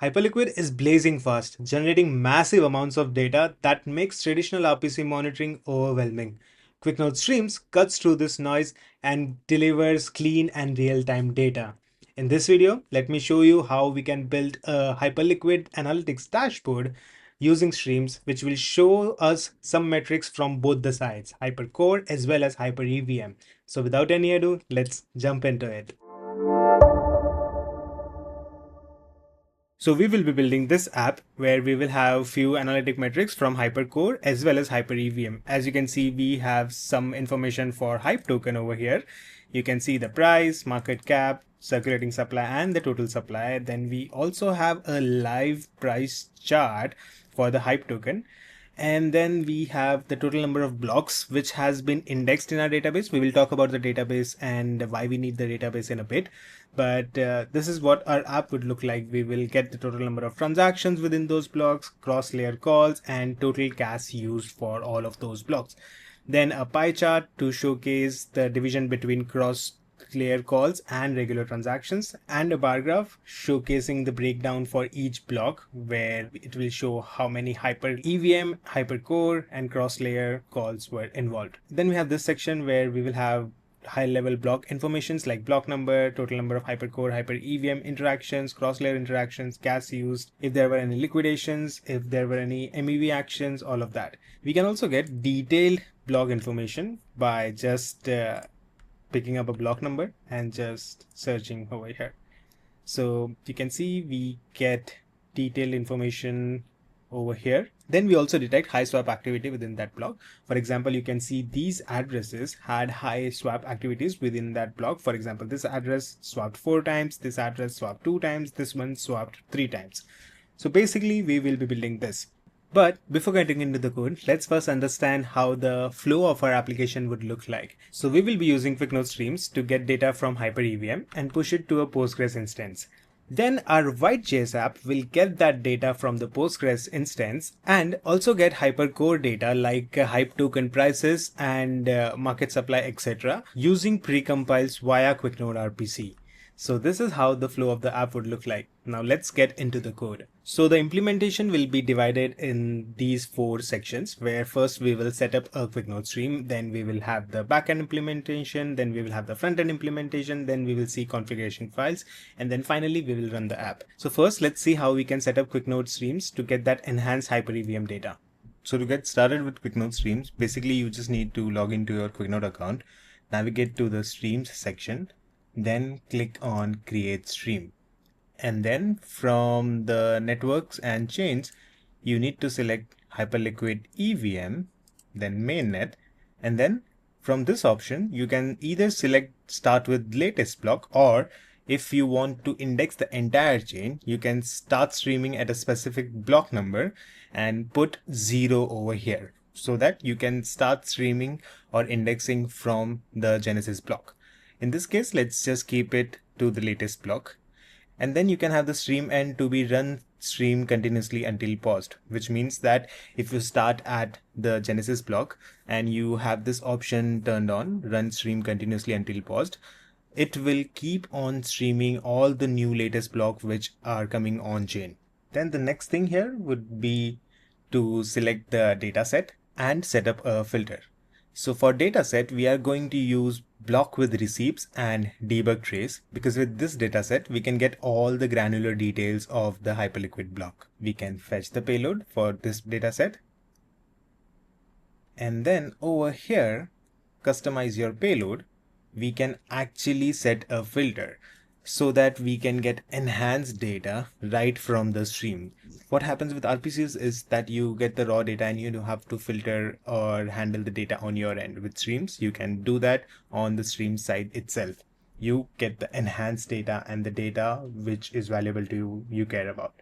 Hyperliquid is blazing fast, generating massive amounts of data that makes traditional RPC monitoring overwhelming. QuickNode Streams cuts through this noise and delivers clean and real-time data. In this video, let me show you how we can build a Hyperliquid analytics dashboard using streams, which will show us some metrics from both the sides, HyperCore as well as HyperEVM. So without any ado, let's jump into it. So we will be building this app where we will have few analytic metrics from HyperCore as well as HyperEVM. As you can see, we have some information for Hype token over here. You can see the price, market cap, circulating supply and the total supply. Then we also have a live price chart for the Hype token. And then we have the total number of blocks which has been indexed in our database. We will talk about the database and why we need the database in a bit. But this is what our app would look like. We will get the total number of transactions within those blocks, cross-layer calls, and total cache used for all of those blocks. Then a pie chart to showcase the division between cross-layer calls and regular transactions, and a bar graph showcasing the breakdown for each block, where it will show how many HyperEVM, HyperCore, and cross-layer calls were involved. Then we have this section where we will have high-level block informations like block number, total number of HyperCore, HyperEVM interactions, cross-layer interactions, cache used, if there were any liquidations, if there were any MEV actions, all of that. We can also get detailed block information by just picking up a block number and just searching over here. So you can see we get detailed information over here. Then we also detect high swap activity within that block. For example, you can see these addresses had high swap activities within that block. For example, this address swapped 4 times, this address swapped 2 times, this one swapped 3 times. So basically we will be building this. But before getting into the code, let's first understand how the flow of our application would look like. So we will be using QuickNode Streams to get data from HyperEVM and push it to a Postgres instance. Then our white.js app will get that data from the Postgres instance and also get HyperCore data like hype token prices and market supply, etc. using precompiles via QuickNode RPC. So this is how the flow of the app would look like. Now let's get into the code. So the implementation will be divided in these 4 sections, where first we will set up a QuickNode stream, then we will have the backend implementation, then we will have the frontend implementation, then we will see configuration files, and then finally we will run the app. So first let's see how we can set up QuickNode streams to get that enhanced HyperEVM data. So to get started with QuickNode streams, basically you just need to log into your QuickNode account, navigate to the streams section, then click on create stream. And then from the networks and chains, you need to select Hyperliquid EVM, then mainnet, and then from this option, you can either select start with latest block, or if you want to index the entire chain, you can start streaming at a specific block number and put 0 over here so that you can start streaming or indexing from the Genesis block. In this case, let's just keep it to the latest block. And then you can have the stream end to be run stream continuously until paused, which means that if you start at the Genesis block and you have this option turned on, run stream continuously until paused, it will keep on streaming all the new latest blocks which are coming on chain. Then the next thing here would be to select the dataset and set up a filter. So for dataset, we are going to use block with receipts and debug trace, because with this dataset, we can get all the granular details of the Hyperliquid block. We can fetch the payload for this dataset. And then over here, customize your payload. We can actually set a filter so that we can get enhanced data right from the stream. What happens with RPCs is that you get the raw data and you don't have to filter or handle the data on your end. With streams, you can do that on the stream side itself. You get the enhanced data and the data which is valuable to you, you care about.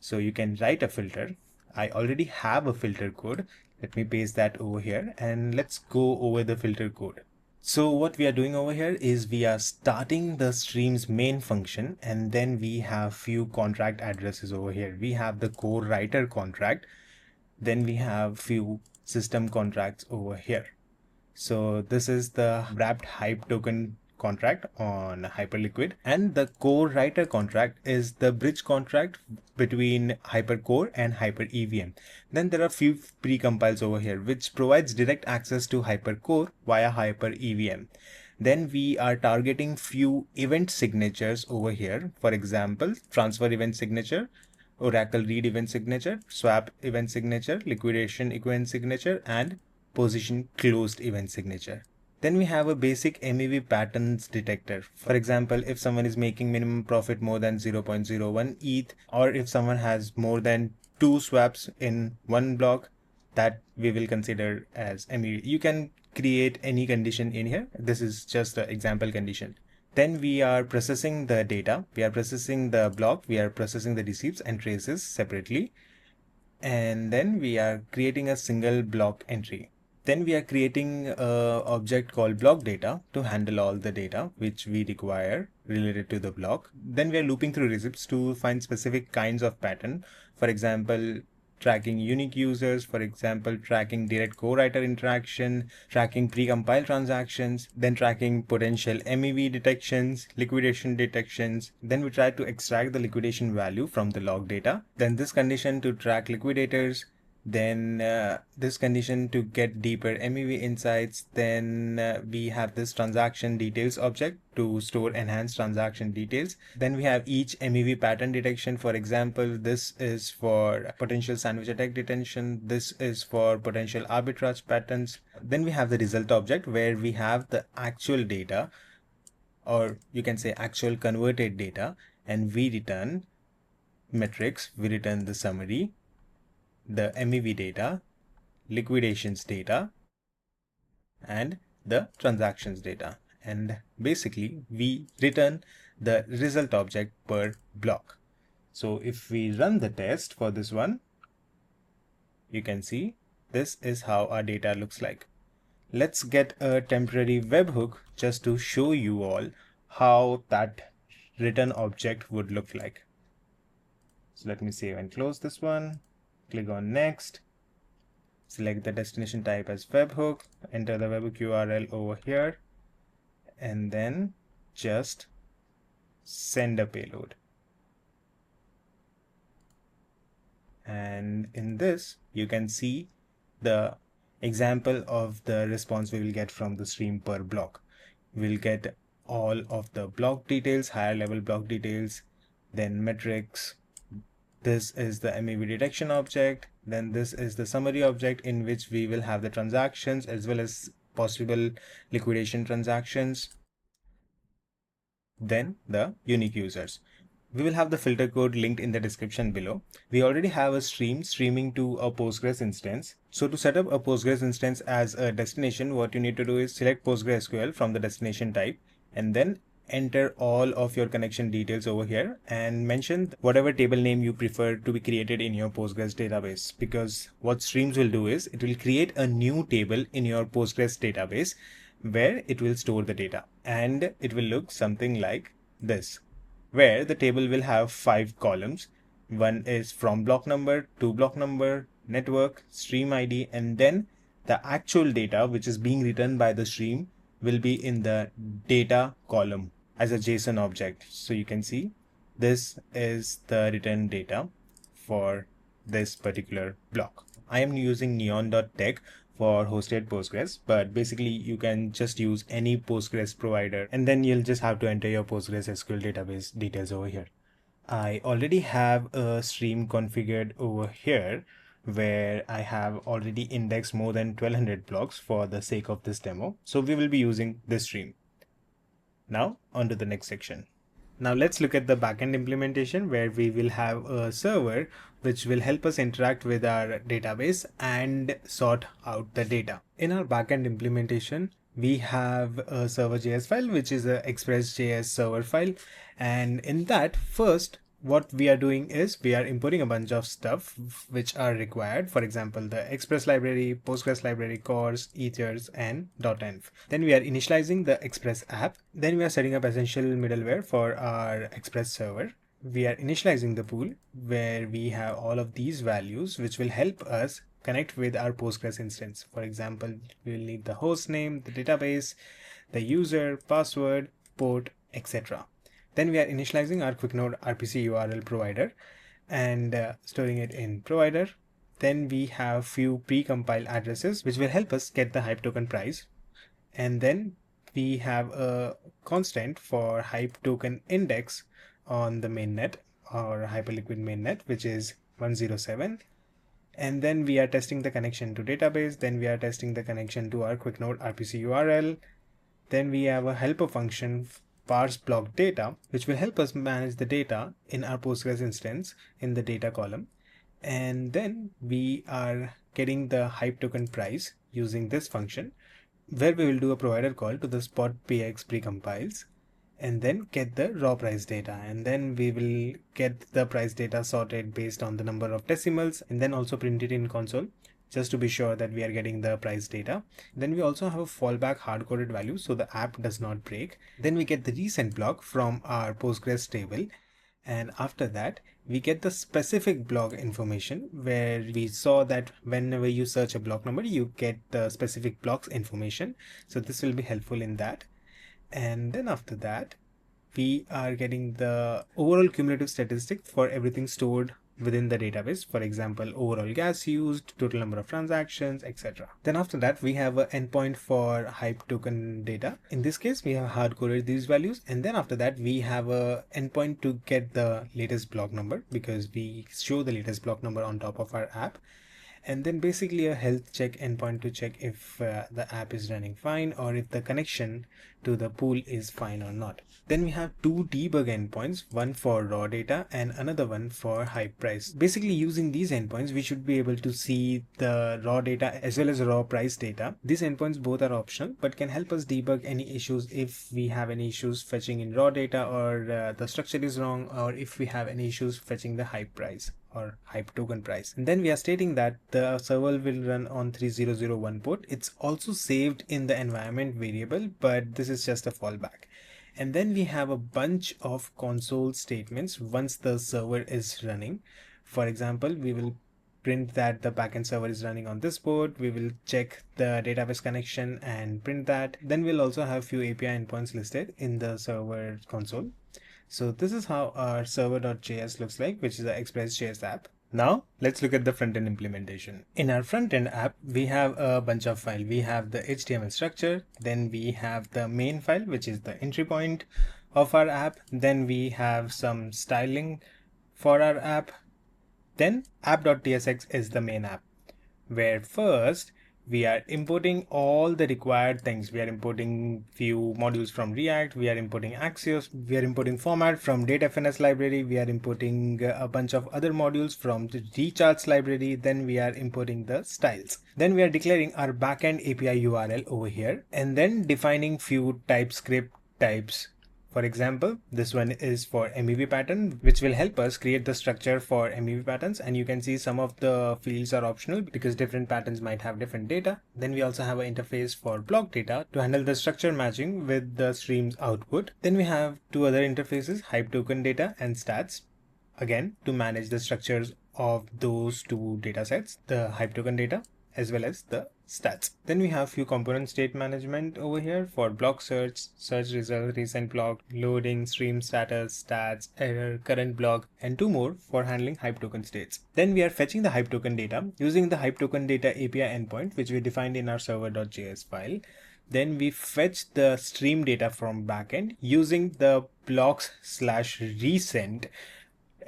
So you can write a filter. I already have a filter code. Let me paste that over here and let's go over the filter code. So what we are doing over here is we are starting the streams main function, and then we have few contract addresses over here. We have the core writer contract, then we have few system contracts over here. So this is the wrapped hype token contract on Hyperliquid, and the core writer contract is the bridge contract between HyperCore and HyperEVM. Then there are few precompiles over here which provides direct access to HyperCore via HyperEVM. Then we are targeting few event signatures over here. For example, transfer event signature, Oracle read event signature, swap event signature, liquidation event signature, and position closed event signature. Then we have a basic MEV patterns detector. For example, if someone is making minimum profit more than 0.01 ETH, or if someone has more than 2 swaps in one block, that we will consider as MEV. You can create any condition in here. This is just an example condition. Then we are processing the data, we are processing the block, we are processing the receipts and traces separately. And then we are creating a single block entry. Then we are creating an object called block data to handle all the data which we require related to the block. Then we are looping through receipts to find specific kinds of pattern. For example, tracking unique users, for example, tracking direct co-writer interaction, tracking precompile transactions, then tracking potential MEV detections, liquidation detections. Then we try to extract the liquidation value from the log data. Then this condition to track liquidators, then this condition to get deeper MEV insights. Then we have this transaction details object to store enhanced transaction details. Then we have each MEV pattern detection. For example, this is for potential sandwich attack detection. This is for potential arbitrage patterns. Then we have the result object where we have the actual data, or you can say actual converted data, and we return metrics. We return the summary, the MEV data, liquidations data, and the transactions data. And basically we return the result object per block. So if we run the test for this one, you can see this is how our data looks like. Let's get a temporary webhook just to show you all how that return object would look like. So let me save and close this one. Click on next, select the destination type as webhook, enter the webhook URL over here, and then just send a payload. And in this, you can see the example of the response we will get from the stream per block. We'll get all of the block details, higher level block details, then metrics. This is the MEV detection object. Then this is the summary object in which we will have the transactions as well as possible liquidation transactions. Then the unique users. We will have the filter code linked in the description below. We already have a stream streaming to a Postgres instance. So to set up a Postgres instance as a destination, what you need to do is select PostgreSQL from the destination type and then enter all of your connection details over here and mention whatever table name you prefer to be created in your Postgres database. Because what streams will do is it will create a new table in your Postgres database where it will store the data, and it will look something like this, where the table will have 5 columns. One is from block number, to block number, network, stream ID, and then the actual data which is being written by the stream will be in the data column as a JSON object. So you can see this is the written data for this particular block. I am using neon.tech for hosted Postgres, but basically you can just use any Postgres provider and then you'll just have to enter your Postgres SQL database details over here. I already have a stream configured over here where I have already indexed more than 1200 blocks for the sake of this demo. So we will be using this stream. Now on to the next section. Now let's look at the backend implementation where we will have a server which will help us interact with our database and sort out the data. In our backend implementation, we have a server.js file which is a express.js server file, and in that first what we are doing is we are importing a bunch of stuff which are required. For example, the Express library, Postgres library, cores, ethers, and .env. Then we are initializing the Express app. Then we are setting up essential middleware for our Express server. We are initializing the pool where we have all of these values which will help us connect with our Postgres instance. For example, we will need the host name, the database, the user, password, port, etc. Then we are initializing our QuickNode RPC URL provider and storing it in provider. Then we have few precompile addresses which will help us get the hype token price. And then we have a constant for hype token index on the mainnet or Hyperliquid mainnet, which is 107. And then we are testing the connection to database. Then we are testing the connection to our QuickNode RPC URL. Then we have a helper function parse block data, which will help us manage the data in our Postgres instance in the data column. And then we are getting the hype token price using this function, where we will do a provider call to the spot px precompiles and then get the raw price data, and then we will get the price data sorted based on the number of decimals and then also print it in console just to be sure that we are getting the price data. Then we also have a fallback hard-coded value so the app does not break. Then we get the recent block from our Postgres table, and after that we get the specific block information, where we saw that whenever you search a block number you get the specific blocks information, so this will be helpful in that. And then after that we are getting the overall cumulative statistic for everything stored within the database, for example overall gas used, total number of transactions, etc. Then after that we have an endpoint for hype token data. In this case we have hard coded these values, and then after that we have a endpoint to get the latest block number, because we show the latest block number on top of our app. And then basically a health check endpoint to check if the app is running fine or if the connection to the pool is fine or not. Then we have two debug endpoints, one for raw data and another one for hype price. Basically using these endpoints we should be able to see the raw data as well as raw price data. These endpoints both are optional but can help us debug any issues if we have any issues fetching in raw data, or the structure is wrong, or if we have any issues fetching the hype price or hype token price. And then we are stating that the server will run on 3001 port. It's also saved in the environment variable, but this is just a fallback. And then we have a bunch of console statements once the server is running. For example, we will print that the backend server is running on this port. We will check the database connection and print that. Then we'll also have few API endpoints listed in the server console. So this is how our server.js looks like, which is the Express.js app. Now let's look at the front-end implementation. In our front-end app, we have a bunch of files. We have the HTML structure, then we have the main file, which is the entry point of our app. Then we have some styling for our app. Then app.tsx is the main app, where first we are importing all the required things. We are importing few modules from React, we are importing Axios, we are importing format from datafns library, we are importing a bunch of other modules from the recharts library, then we are importing the styles. Then we are declaring our backend API URL over here, and then defining few TypeScript types. For example, this one is for MEV pattern, which will help us create the structure for MEV patterns. And you can see some of the fields are optional because different patterns might have different data. Then we also have an interface for block data to handle the structure matching with the streams output. Then we have two other interfaces, hype token data and stats, again to manage the structures of those two data sets, the hype token data as well as the stats. Then we have few component state management over here for block search, search result, recent block, loading, stream status, stats, error, current block, and two more for handling hype token states. Then we are fetching the hype token data using the hype token data API endpoint, which we defined in our server.js file. Then we fetch the stream data from backend using the blocks/recent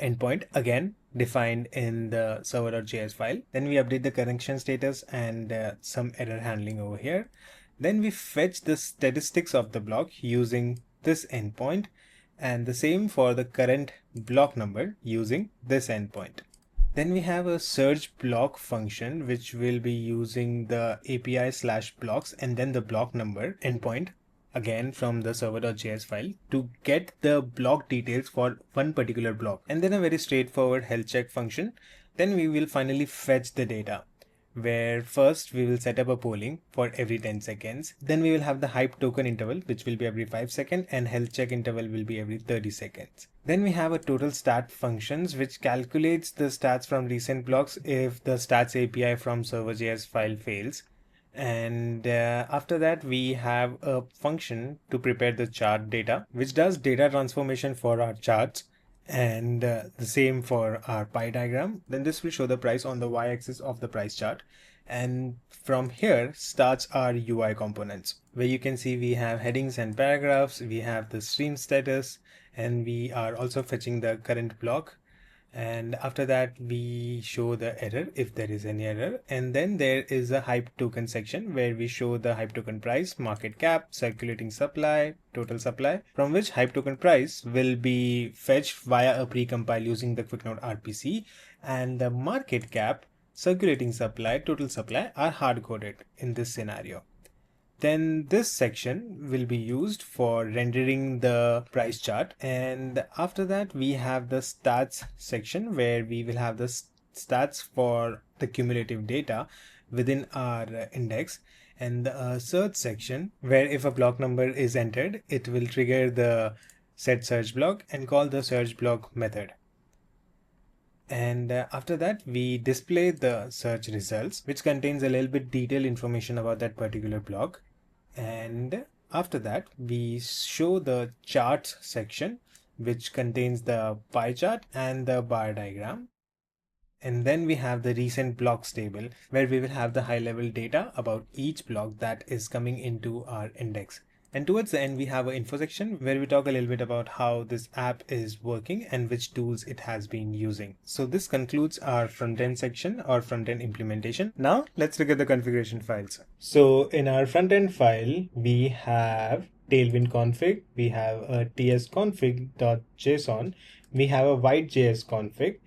endpoint, again defined in the server.js file. Then we update the connection status and some error handling over here. Then we fetch the statistics of the block using this endpoint, and the same for the current block number using this endpoint. Then we have a search block function, which will be using the API/blocks and then the block number endpoint, again from the server.js file, to get the block details for one particular block, and then a very straightforward health check function. Then we will finally fetch the data, where first we will set up a polling for every 10 seconds. Then we will have the hype token interval, which will be every 5 seconds, and health check interval will be every 30 seconds. Then we have a total stat functions, which calculates the stats from recent blocks if the stats API from server.js file fails. And after that, we have a function to prepare the chart data, which does data transformation for our charts, and the same for our pie diagram. Then this will show the price on the y-axis of the price chart. And from here starts our UI components, where you can see we have headings and paragraphs, we have the stream status, and we are also fetching the current block. And after that, we show the error if there is any error. And then there is a hype token section where we show the hype token price, market cap, circulating supply, total supply, from which hype token price will be fetched via a precompile using the QuickNode RPC, and the market cap, circulating supply, total supply are hard coded in this scenario. Then this section will be used for rendering the price chart. And after that, we have the stats section where we will have the stats for the cumulative data within our index, and the search section where if a block number is entered, it will trigger the set search block and call the search block method. And after that, we display the search results, which contains a little bit detailed information about that particular block. And after that, we show the charts section, which contains the pie chart and the bar diagram. And then we have the recent blocks table, where we will have the high level data about each block that is coming into our index. And towards the end, we have an info section where we talk a little bit about how this app is working and which tools it has been using. So this concludes our front-end section or front-end implementation. Now let's look at the configuration files. So in our front-end file, we have tailwind config, we have a tsconfig.json, we have a white.js config,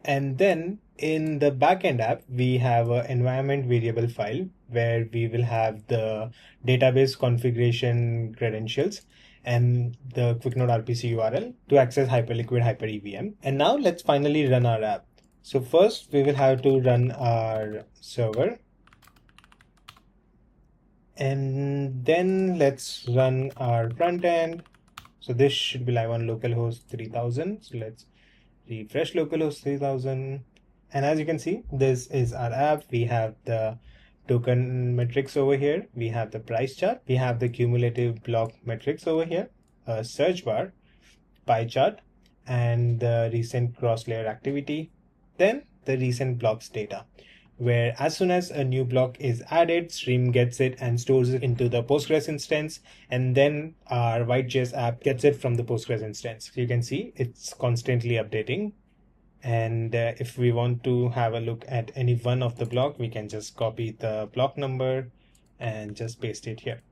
and then in the backend app, we have an environment variable file where we will have the database configuration credentials and the QuickNode RPC URL to access Hyperliquid HyperEVM. And now let's finally run our app. So first we will have to run our server. And then let's run our front end. So this should be live on localhost 3000. So let's refresh localhost 3000. And as you can see, this is our app. We have the token metrics over here. We have the price chart. We have the cumulative block metrics over here, a search bar, pie chart, and the recent cross-layer activity. Then the recent blocks data, where as soon as a new block is added, Stream gets it and stores it into the Postgres instance, and then our white.js app gets it from the Postgres instance. So you can see it's constantly updating. And if we want to have a look at any one of the block, we can just copy the block number and just paste it here.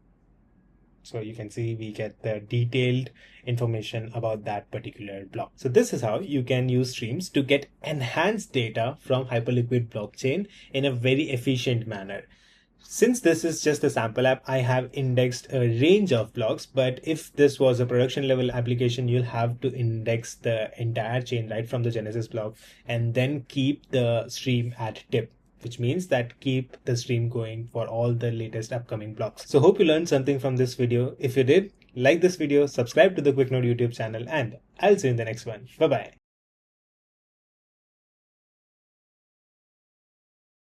So you can see we get the detailed information about that particular block. So this is how you can use streams to get enhanced data from Hyperliquid blockchain in a very efficient manner. Since this is just a sample app, I have indexed a range of blocks, but if this was a production level application, you'll have to index the entire chain right from the Genesis block and then keep the stream at tip, which means that keep the stream going for all the latest upcoming blocks. So hope you learned something from this video. If you did, like this video, subscribe to the QuickNode YouTube channel, and I'll see you in the next one. Bye-bye.